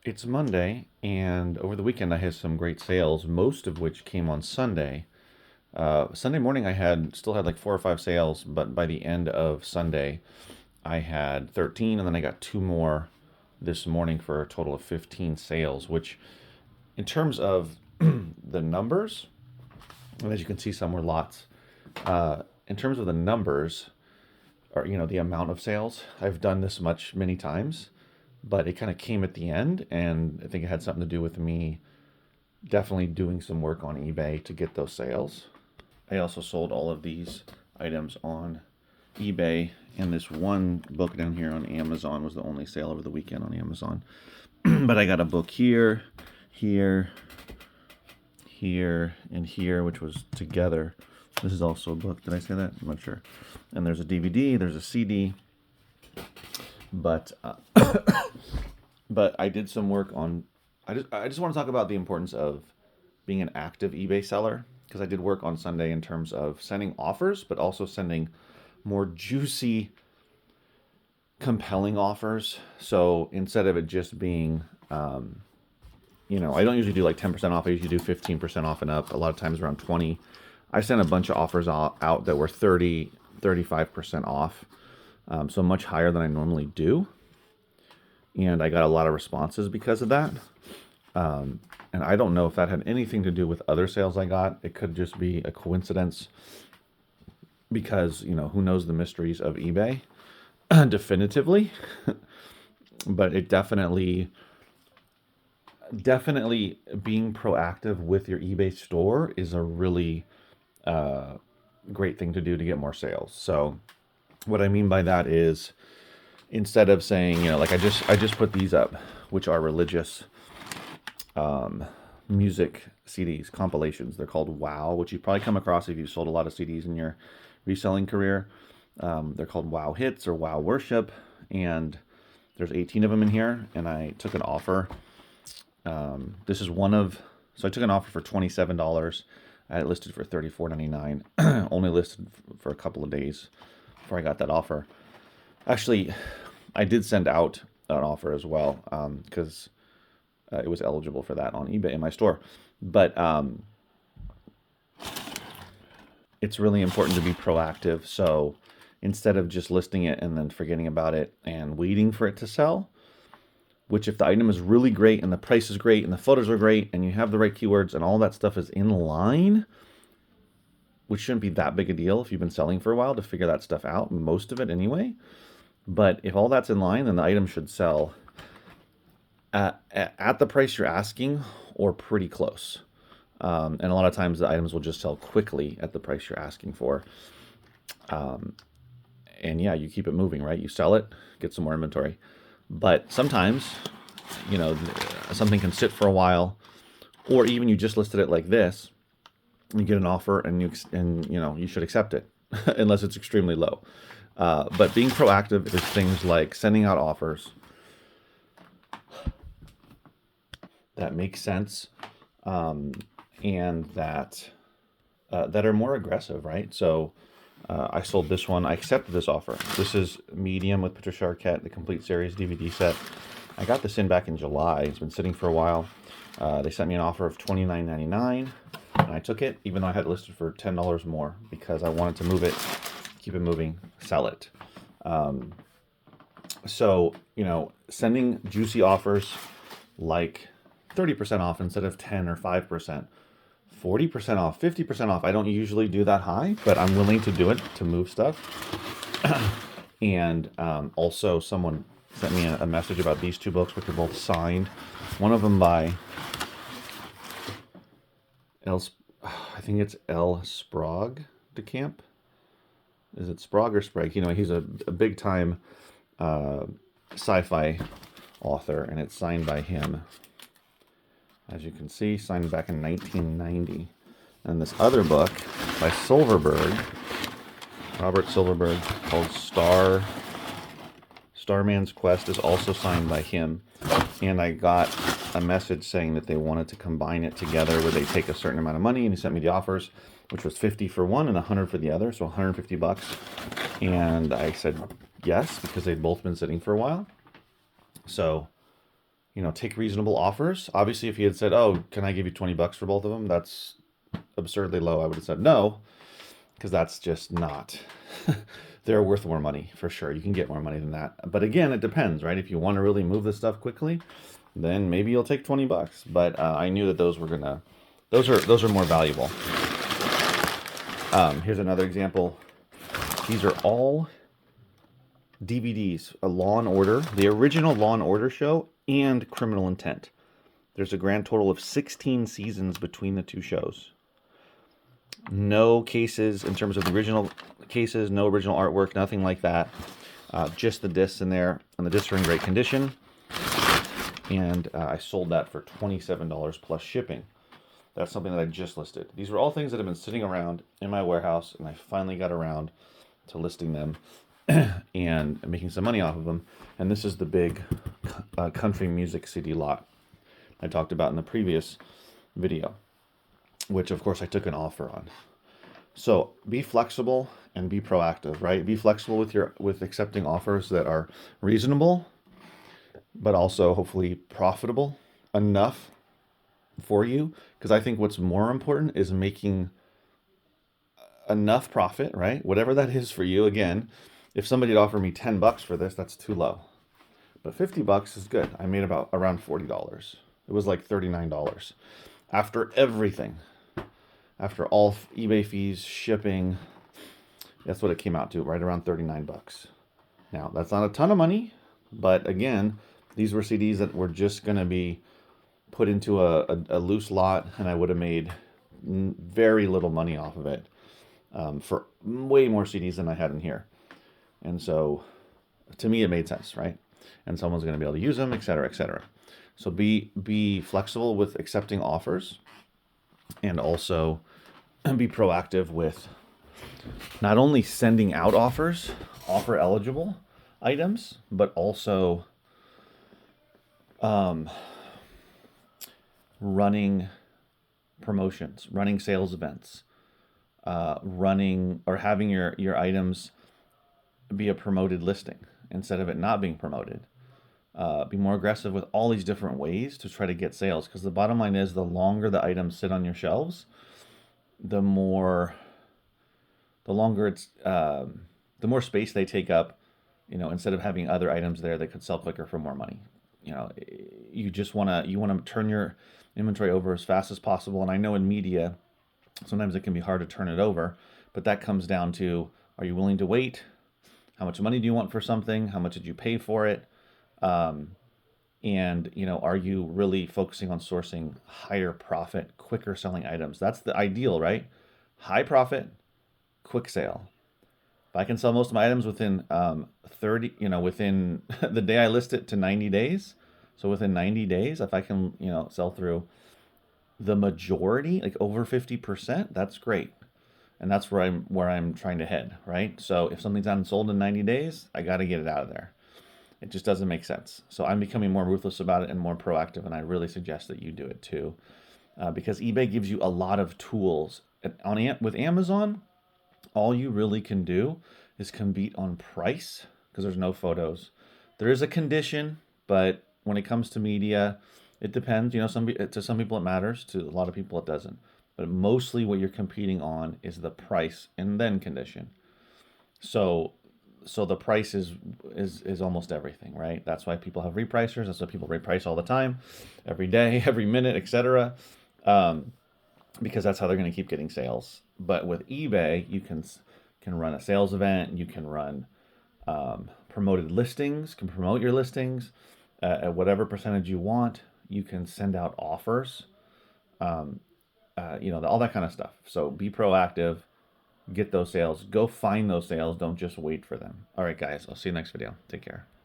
It's Monday, and over the weekend I had some great sales, most of which came on Sunday. Sunday morning I had still had like 4 or 5 sales, but by the end of Sunday I had 13, and then I got two more this morning for a total of 15 sales, which in terms of the numbers, and as you can see, some were lots. In terms of the numbers, or the amount of sales, I've done this much many times, but it kind of came at the end, and I think it had something to do with me definitely doing some work on eBay to get those sales. I also sold all of these items on eBay, and this one book down here on Amazon was the only sale over the weekend on Amazon. But I got a book here, here, here, and here, which was together. This is also a book. Did I say that? I'm not sure. And there's a DVD, there's a CD, but but I did some work on. I just want to talk about the importance of being an active eBay seller, because I did work on Sunday in terms of sending offers, but also sending more juicy, compelling offers. So instead of it just being, I don't usually do like 10% off. I usually do 15% off and up. A lot of times around 20. I sent a bunch of offers out that were 30, 35% off. So much higher than I normally do. And I got a lot of responses because of that. And I don't know if that had anything to do with other sales I got. It could just be a coincidence because, who knows the mysteries of eBay definitively. But it definitely being proactive with your eBay store is a really great thing to do to get more sales. So what I mean by that is, instead of saying, like I just put these up, which are religious music CDs, compilations. They're called Wow, which you've probably come across if you've sold a lot of CDs in your reselling career. They're called Wow Hits or Wow Worship, and there's 18 of them in here, and I took an offer. This is one of, so I took an offer for $27. I had it listed for $34.99. Only listed for a couple of days before I got that offer. Actually, I did send out an offer as well, because it was eligible for that on eBay in my store. But it's really important to be proactive. So instead of just listing it and then forgetting about it and waiting for it to sell, which if the item is really great and the price is great and the photos are great and you have the right keywords and all that stuff is in line, which shouldn't be that big a deal if you've been selling for a while to figure that stuff out, most of it anyway. But if all that's in line, then the item should sell at the price you're asking or pretty close. And a lot of times the items will just sell quickly at the price you're asking for. And yeah, you keep it moving, right? You sell it, get some more inventory. But sometimes, something can sit for a while, or even you just listed it like this, you get an offer and you should accept it unless it's extremely low. But being proactive is things like sending out offers that make sense, and that are more aggressive, right? So I sold this one. I accepted this offer. This is Medium with Patricia Arquette, the complete series DVD set. I got this in back in July. It's been sitting for a while. They sent me an offer of $29.99, and I took it, even though I had it listed for $10 more, because I wanted to move it, keep it moving, sell it. So, sending juicy offers like 30% off instead of 10 or 5%, 40% off, 50% off. I don't usually do that high, but I'm willing to do it to move stuff. And also someone sent me a message about these two books, which are both signed. One of them by I think it's L. Sprague de Camp. Is it Sprague or Sprague? He's a big time sci-fi author, and it's signed by him. As you can see, signed back in 1990. And this other book by Robert Silverberg, called Starman's Quest, is also signed by him. And I got a message saying that they wanted to combine it together, where they take a certain amount of money, and he sent me the offers, which was 50 for one and 100 for the other, so 150 bucks. And I said yes, because they'd both been sitting for a while. So, take reasonable offers. Obviously, if he had said, "Oh, can I give you 20 bucks for both of them?" That's absurdly low. I would have said no, because that's just not. They're worth more money for sure. You can get more money than that. But again, it depends, right? If you want to really move this stuff quickly, then maybe you'll take 20 bucks. But I knew that those are more valuable. Here's another example. These are all DVDs, a Law and Order, the original Law and Order show, and Criminal Intent. There's a grand total of 16 seasons between the two shows. No cases in terms of the original cases, no original artwork, nothing like that. Just the discs in there, and the discs are in great condition. And I sold that for $27 plus shipping. That's something that I just listed. These were all things that have been sitting around in my warehouse, and I finally got around to listing them and making some money off of them. And this is the big country music CD lot I talked about in the previous video, which of course I took an offer on. So be flexible and be proactive, right? Be flexible with accepting offers that are reasonable, but also hopefully profitable enough for you. Because I think what's more important is making enough profit, right? Whatever that is for you. Again, if somebody had offered me 10 bucks for this, that's too low. But 50 bucks is good. I made around $40. It was like $39 after everything. After all eBay fees, shipping, that's what it came out to, right around 39 bucks. Now, that's not a ton of money, but again, these were CDs that were just going to be put into a loose lot, and I would have made very little money off of it for way more CDs than I had in here. And so, to me, it made sense, right? And someone's going to be able to use them, et cetera, et cetera. So be flexible with accepting offers, and also be proactive with not only sending out offers, offer eligible items, but also running promotions, running sales events, running or having your items be a promoted listing instead of it not being promoted. Be more aggressive with all these different ways to try to get sales, because the bottom line is the longer the items sit on your shelves, the longer it's the more space they take up, instead of having other items there that could sell quicker for more money. You just want to turn your inventory over as fast as possible. And I know in media sometimes it can be hard to turn it over, but that comes down to, are you willing to wait? How much money do you want for something? How much did you pay for it? And are you really focusing on sourcing higher profit, quicker selling items? That's the ideal, right? High profit, quick sale. If I can sell most of my items within 30, within the day I list it to 90 days. So within 90 days, if I can, sell through the majority, like over 50%, that's great. And that's where I'm trying to head, right? So if something's unsold in 90 days, I got to get it out of there. It just doesn't make sense. So I'm becoming more ruthless about it and more proactive, and I really suggest that you do it too, because eBay gives you a lot of tools. With Amazon, all you really can do is compete on price, because there's no photos. There is a condition, but when it comes to media, it depends. To some people it matters, to a lot of people it doesn't. But mostly what you're competing on is the price and then condition. So the price is almost everything, right? That's why people have repricers. That's why people reprice all the time, every day, every minute, etc. Because that's how they're going to keep getting sales. But with eBay, you can run a sales event. You can run promoted listings. Can promote your listings at whatever percentage you want. You can send out offers. All that kind of stuff. So be proactive. Get those sales. Go find those sales. Don't just wait for them. All right, guys. I'll see you next video. Take care.